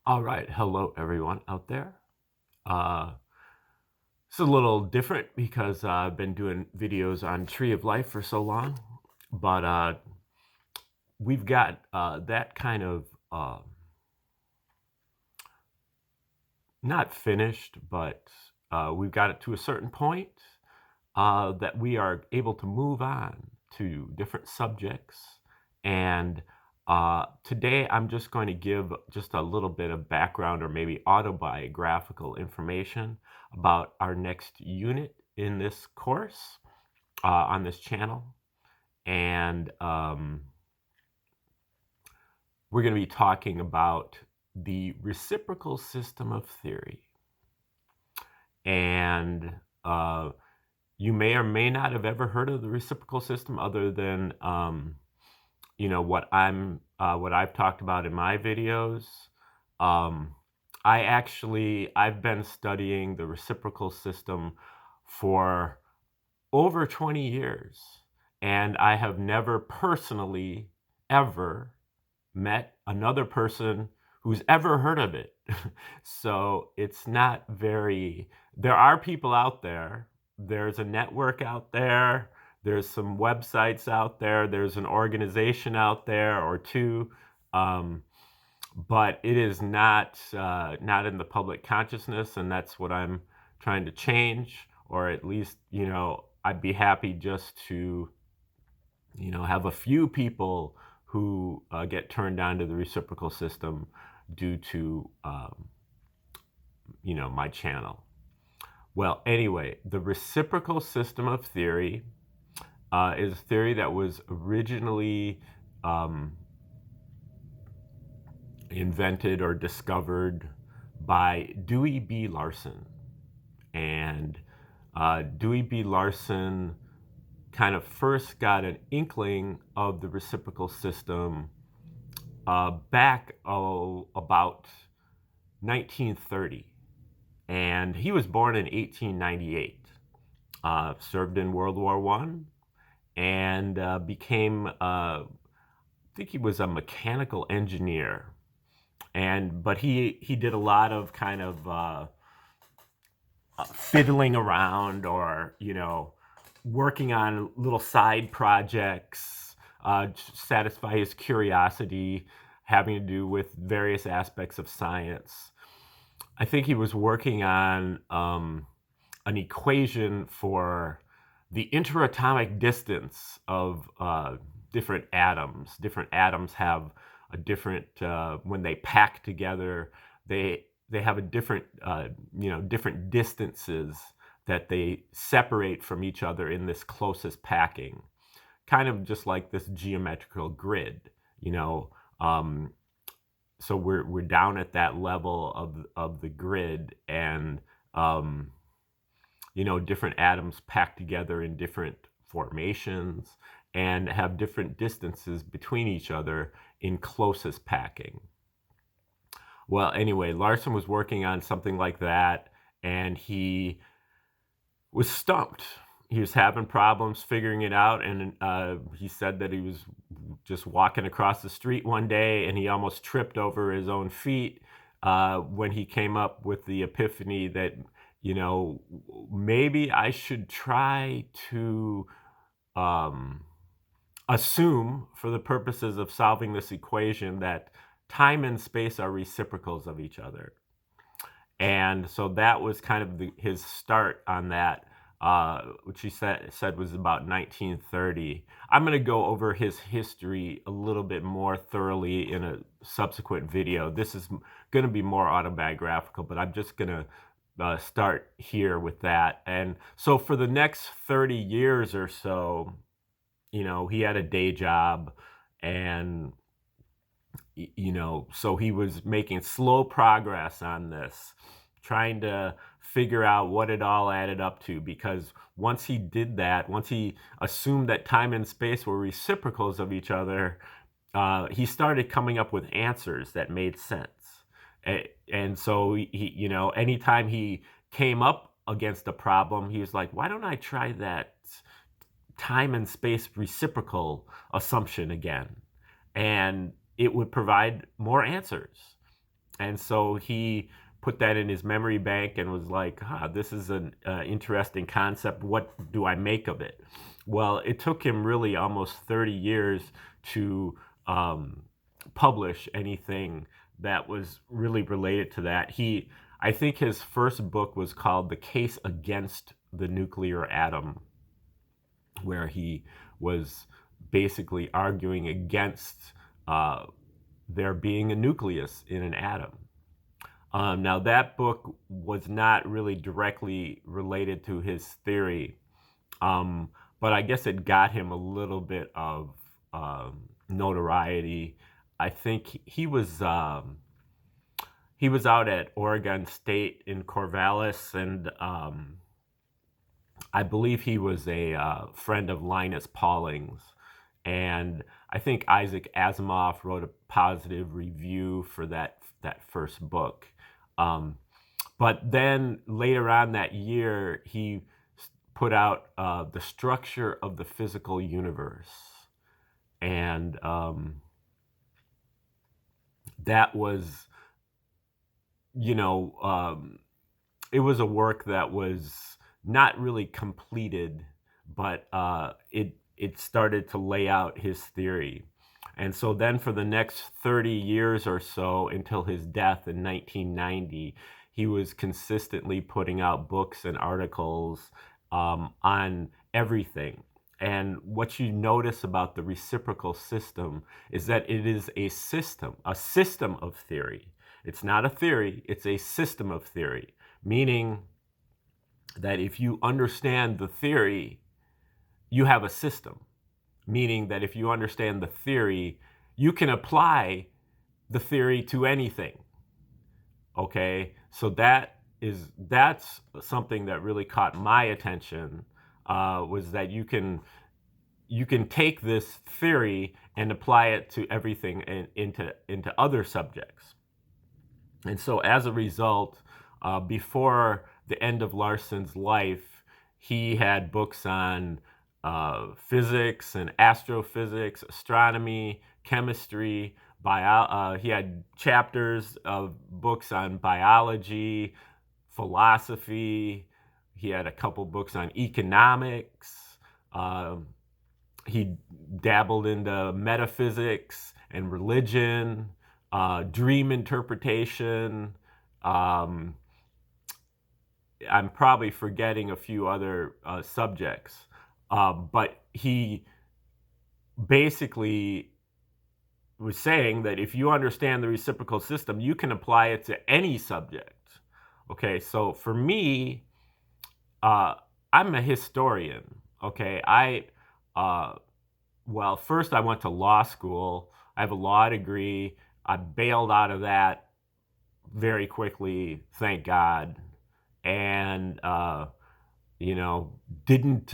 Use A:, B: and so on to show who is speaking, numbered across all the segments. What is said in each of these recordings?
A: All right. Hello, everyone out there. Uh, it's a little different because I've been doing videos on Tree of Life for so long, but we've got that kind of not finished, but we've got it to a certain point that we are able to move on to different subjects. And today I'm just going to give just a little bit of background or maybe autobiographical information about our next unit in this course on this channel. And we're going to be talking about the reciprocal system of theory. And you may or may not have ever heard of the reciprocal system other than what I've talked about in my videos. I've been studying the reciprocal system for over 20 years, and I have never personally ever met another person who's ever heard of it. So it's not very, there are people out there, there's a network out there, there's some websites out there, there's an organization out there or two, but it is not in the public consciousness, and that's what I'm trying to change, or at least, I'd be happy just to, have a few people who get turned on to the reciprocal system due to, my channel. Well, anyway, the reciprocal system of theory is a theory that was originally invented or discovered by Dewey B. Larson. And Dewey B. Larson kind of first got an inkling of the reciprocal system back about 1930. And he was born in 1898, served in World War I, and became, I think he was a mechanical engineer. But he did a lot of kind of fiddling around or, working on little side projects to satisfy his curiosity, having to do with various aspects of science. I think he was working on an equation for the interatomic distance of different atoms. Different atoms have a different, when they pack together, they have a different, different distances that they separate from each other in this closest packing. Kind of just like this geometrical grid, so we're down at that level of the grid, and different atoms packed together in different formations and have different distances between each other in closest packing. Well, anyway, Larson was working on something like that, and he was stumped. He was having problems figuring it out, and he said that he was just walking across the street one day, and he almost tripped over his own feet when he came up with the epiphany that, maybe I should try to assume, for the purposes of solving this equation, that time and space are reciprocals of each other. And so that was kind of his start on that, which he said was about 1930. I'm going to go over his history a little bit more thoroughly in a subsequent video. This is going to be more autobiographical, but I'm just going to start here with that. And so for the next 30 years or so, he had a day job, and so he was making slow progress on this, trying to figure out what it all added up to, because once he did that, once he assumed that time and space were reciprocals of each other, he started coming up with answers that made sense. And so he, anytime he came up against a problem, he was like, why don't I try that time and space reciprocal assumption again? And it would provide more answers. And so he put that in his memory bank and was like, this is an interesting concept. What do I make of it? Well, it took him really almost 30 years to um, publish anything that was really related to that. I think his first book was called The Case Against the Nuclear Atom, where he was basically arguing against uh, there being a nucleus in an atom. Now, that book was not really directly related to his theory, um, but I guess it got him a little bit of notoriety. I think he was out at Oregon State in Corvallis, and I believe he was a friend of Linus Pauling's. And I think Isaac Asimov wrote a positive review for that first book. Um, but then later on that year, he put out The Structure of the Physical Universe. And that was, you know, it was a work that was not really completed, but it started to lay out his theory. And so then for the next 30 years or so, until his death in 1990, he was consistently putting out books and articles on everything. And what you notice about the reciprocal system is that it is a system of theory. It's not a theory, it's a system of theory, meaning that if you understand the theory, you have a system. Meaning that if you understand the theory, you can apply the theory to anything. Okay, so that's something that really caught my attention, was that you can take this theory and apply it to everything into other subjects. And so as a result, before the end of Larson's life, he had books on physics and astrophysics, astronomy, chemistry, he had chapters of books on biology, philosophy. He had a couple books on economics. He dabbled into metaphysics and religion, dream interpretation. Um, I'm probably forgetting a few other subjects, but he basically was saying that if you understand the reciprocal system, you can apply it to any subject. Okay, so for me, uh, I'm a historian. Okay, well, first I went to law school. I have a law degree. I bailed out of that very quickly, thank God, and you know, didn't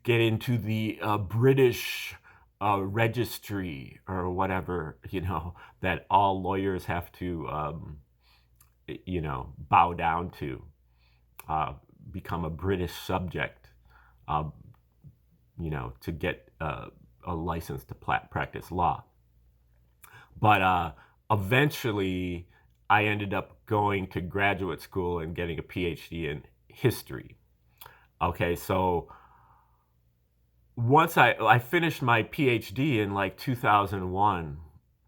A: get into the British registry or whatever, you know, that all lawyers have to you know, bow down to, become a British subject, um, you know, to get a license to practice law. But eventually, I ended up going to graduate school and getting a PhD in history. Okay, so once I finished my PhD in like 2001,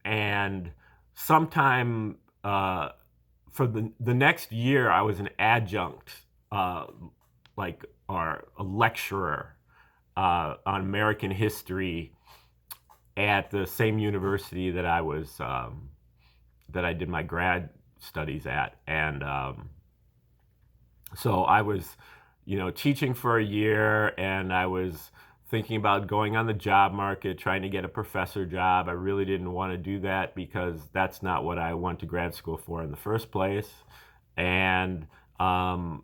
A: and sometime for the next year, I was an adjunct, or a lecturer on American history at the same university that that I did my grad studies at. And so I was, you know, teaching for a year, and I was thinking about going on the job market, trying to get a professor job. I really didn't want to do that because that's not what I went to grad school for in the first place. And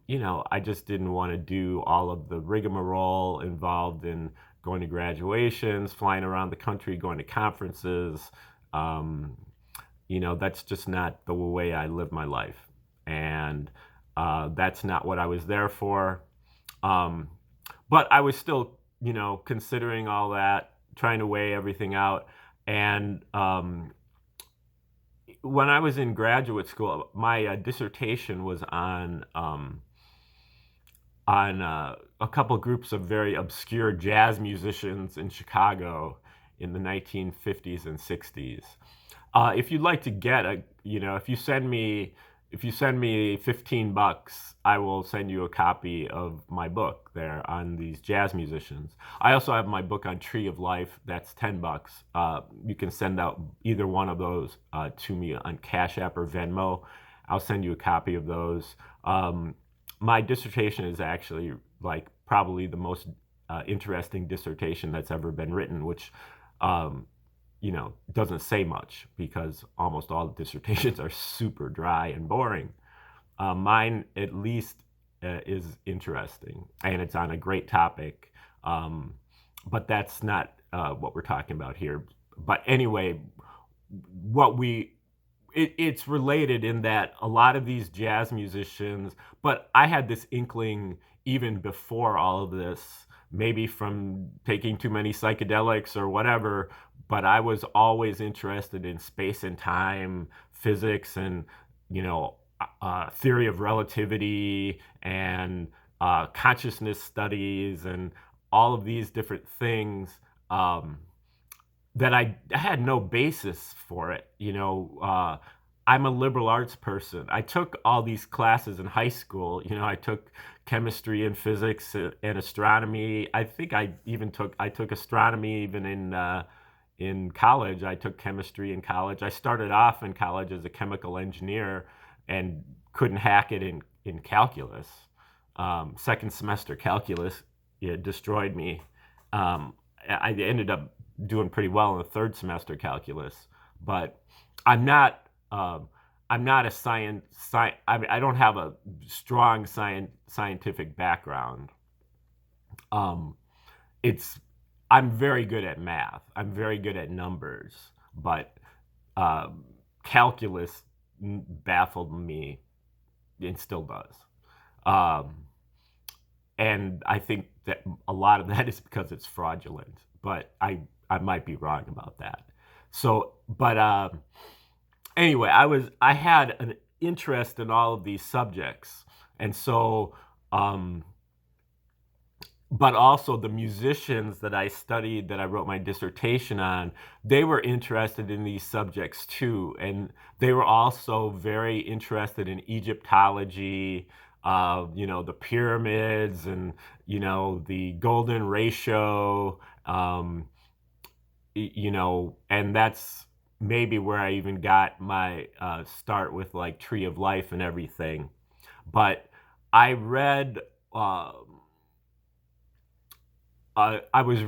A: you know, I just didn't want to do all of the rigmarole involved in going to graduations, flying around the country, going to conferences. Um, you know, that's just not the way I live my life. And that's not what I was there for. Um, but I was still, you know, considering all that, trying to weigh everything out. And when I was in graduate school, my dissertation was on a couple groups of very obscure jazz musicians in Chicago in the 1950s and 60s. If you'd like to get a, if you send me $15, I will send you a copy of my book there on these jazz musicians. I also have my book on Tree of Life. That's $10. You can send out either one of those to me on Cash App or Venmo. I'll send you a copy of those. My dissertation is actually like probably the most interesting dissertation that's ever been written, which doesn't say much because almost all dissertations are super dry and boring. Mine, at least, is interesting, and it's on a great topic. But that's not what we're talking about here. But anyway, it's related in that a lot of these jazz musicians, but I had this inkling even before all of this, maybe from taking too many psychedelics or whatever, but I was always interested in space and time, physics, and, theory of relativity, and consciousness studies, and all of these different things. That I had no basis for it. I'm a liberal arts person. I took all these classes in high school. I took chemistry and physics and astronomy. I think I took astronomy even in college. I took chemistry in college. I started off in college as a chemical engineer and couldn't hack it in calculus. Second semester calculus, it destroyed me. I ended up doing pretty well in the third semester calculus, but I'm not a science. I don't have a strong scientific background. It's I'm very good at math. I'm very good at numbers, but calculus baffled me, and still does. And I think that a lot of that is because it's fraudulent, but I might be wrong about that. So, but anyway, I had an interest in all of these subjects, and so, but also the musicians that I studied, that I wrote my dissertation on, they were interested in these subjects too, and they were also very interested in Egyptology, the pyramids, and the golden ratio, and that's maybe where I even got my start with like Tree of Life and everything. But I read. I was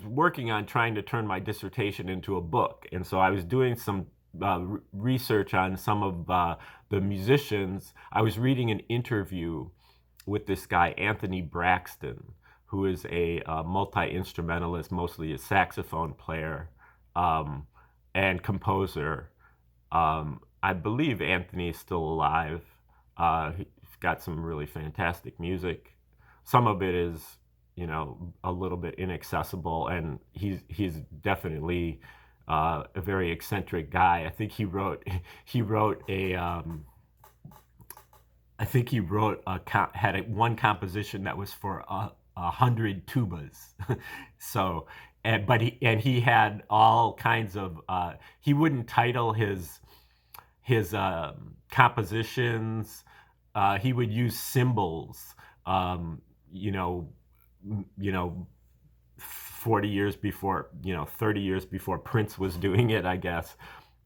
A: working on trying to turn my dissertation into a book. And so I was doing some research on some of the musicians. I was reading an interview with this guy, Anthony Braxton, who is a multi-instrumentalist, mostly a saxophone player and composer. I believe Anthony is still alive. He's got some really fantastic music. Some of it is a little bit inaccessible, and he's definitely a very eccentric guy. I think he wrote one composition that was for 100 tubas. So, he had all kinds of. He wouldn't title his compositions. He would use symbols. 40 years before, 30 years before Prince was doing it, I guess.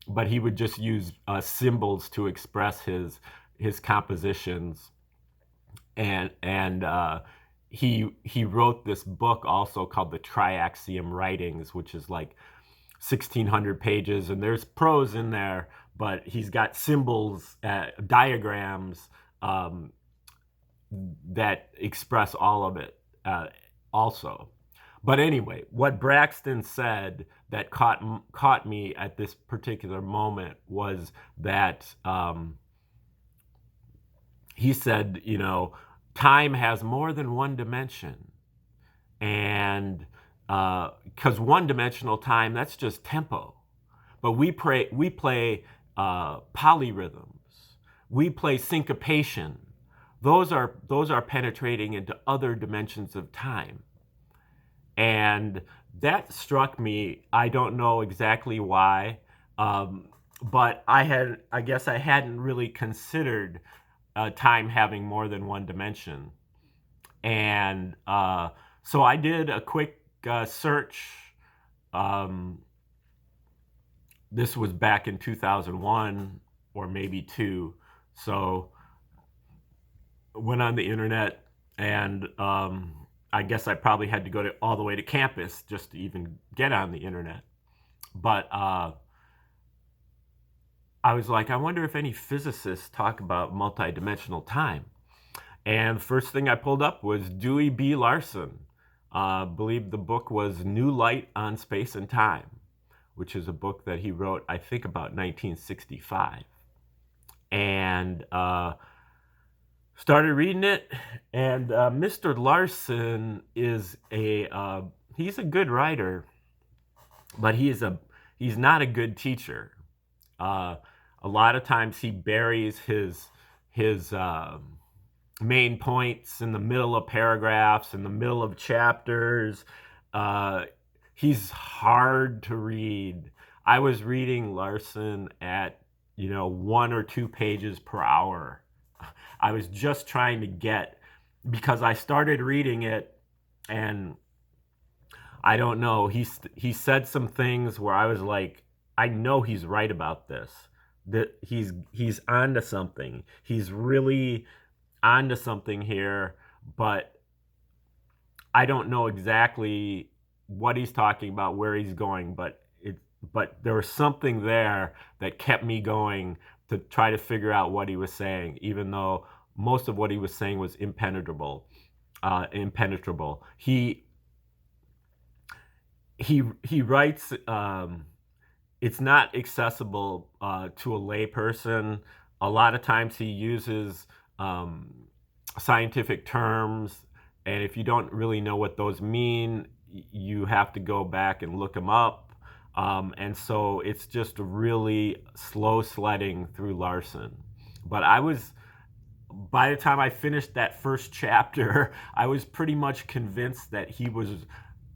A: But he would just use symbols to express his compositions. And he wrote this book also called the Triaxiom Writings, which is like 1,600 pages. And there's prose in there, but he's got symbols, diagrams, that express all of it also. But anyway, what Braxton said that caught me at this particular moment was that he said, time has more than one dimension. And because one-dimensional time, that's just tempo. but we play polyrhythms. We play syncopation. Those are penetrating into other dimensions of time. And that struck me. I don't know exactly why, but I guess I hadn't really considered time having more than one dimension. And so I did a quick search. Um, this was back in 2001 or maybe two. So went on the internet, and I guess I probably had to go all the way to campus just to even get on the internet. But I was like, I wonder if any physicists talk about multidimensional time. And the first thing I pulled up was Dewey B. Larson. I believe the book was New Light on Space and Time, which is a book that he wrote, I think, about 1965. And started reading it, and Mr. Larson is he's a good writer, but he's not a good teacher. A lot of times he buries his main points in the middle of paragraphs, in the middle of chapters. He's hard to read. I was reading Larson at 1 or 2 pages per hour. I was just trying to get, because I started reading it, and I don't know, he said some things where I was like, I know he's right about this. That he's onto something. He's really onto something here, but I don't know exactly what he's talking about, where he's going, but there was something there that kept me going to try to figure out what he was saying, even though most of what he was saying was impenetrable. He writes. It's not accessible to a layperson. A lot of times he uses scientific terms, and if you don't really know what those mean, you have to go back and look them up. And so it's just really slow sledding through Larson. But by the time I finished that first chapter, I was pretty much convinced that he was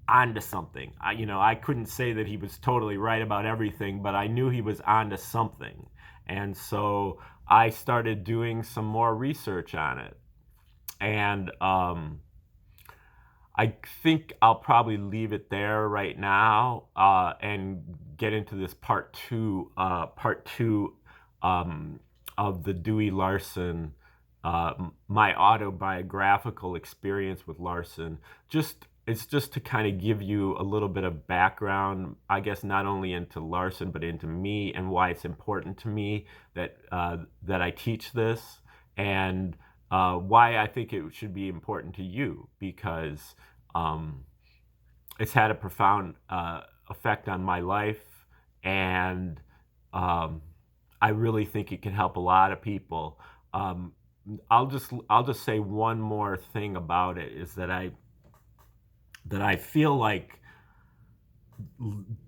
A: onto something. I couldn't say that he was totally right about everything, but I knew he was onto something. And so I started doing some more research on it. And I think I'll probably leave it there right now and get into this part two of the Dewey Larson, my autobiographical experience with Larson. It's just to kind of give you a little bit of background, I guess, not only into Larson, but into me and why it's important to me that I teach this, and why I think it should be important to you, because it's had a profound effect on my life, and I really think it can help a lot of people. I'll just say one more thing about it, is that I feel like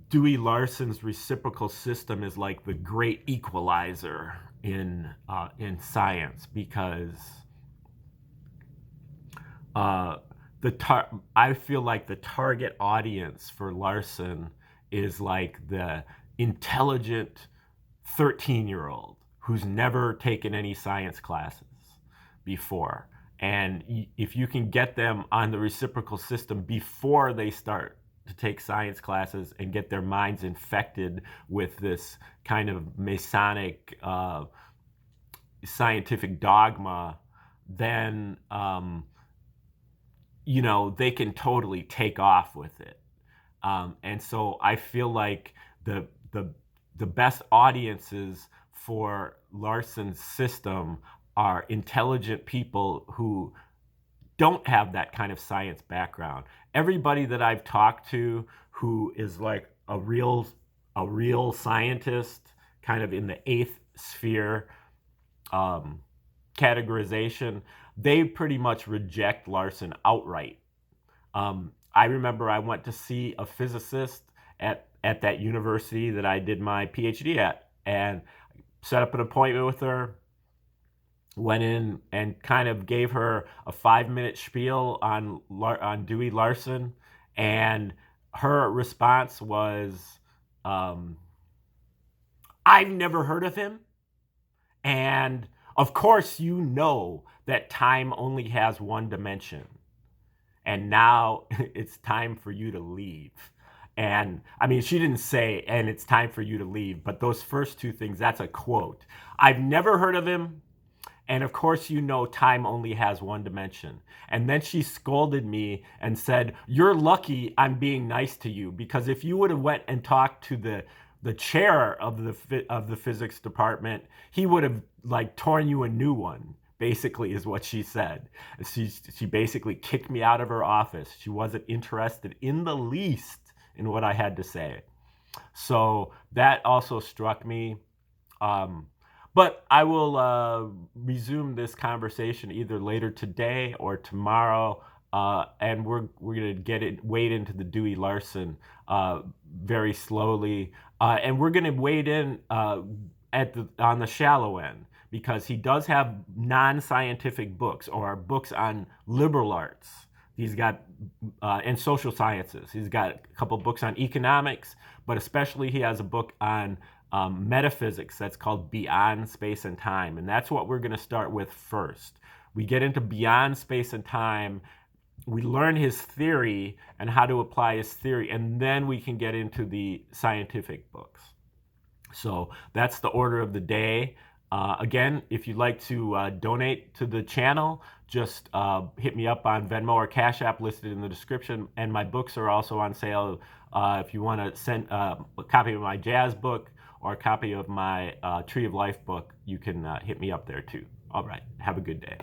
A: Dewey Larson's reciprocal system is like the great equalizer in science, because I feel like the target audience for Larson is like the intelligent 13-year-old who's never taken any science classes before. And if you can get them on the reciprocal system before they start to take science classes and get their minds infected with this kind of Masonic scientific dogma, then they can totally take off with it. And so I feel like the best audiences for Larson's system are intelligent people who don't have that kind of science background. Everybody that I've talked to who is like a real scientist, kind of in the eighth sphere categorization, they pretty much reject Larson outright. I remember I went to see a physicist at at that university that I did my PhD at, and set up an appointment with her. Went in and kind of gave her a 5-minute spiel on Dewey Larson, and her response was, "I've never heard of him, and of course you know that time only has one dimension, and now it's time for you to leave." And I mean, she didn't say, "and it's time for you to leave," but those first two things, that's a quote. I've never heard of him, and of course you know time only has one dimension. And then she scolded me and said, "You're lucky I'm being nice to you, because if you would have went and talked to the chair of the physics department, he would have like torn you a new one," basically is what she said. She basically kicked me out of her office. She wasn't interested in the least in what I had to say. So that also struck me. But I will resume this conversation either later today or tomorrow, and we're going to wade into the Dewey Larson very slowly, and we're going to wade in on the shallow end, because he does have non-scientific books, or books on liberal arts. He's got and social sciences. He's got a couple books on economics, but especially he has a book on metaphysics that's called Beyond Space and Time, and that's what we're going to start with first. We get into Beyond Space and Time, we learn his theory and how to apply his theory, and then we can get into the scientific books. So that's the order of the day. Again, if you'd like to donate to the channel, just hit me up on Venmo or Cash App, listed in the description, and my books are also on sale. If you want to send a copy of my jazz book or a copy of my Tree of Life book, you can hit me up there too. All right, have a good day.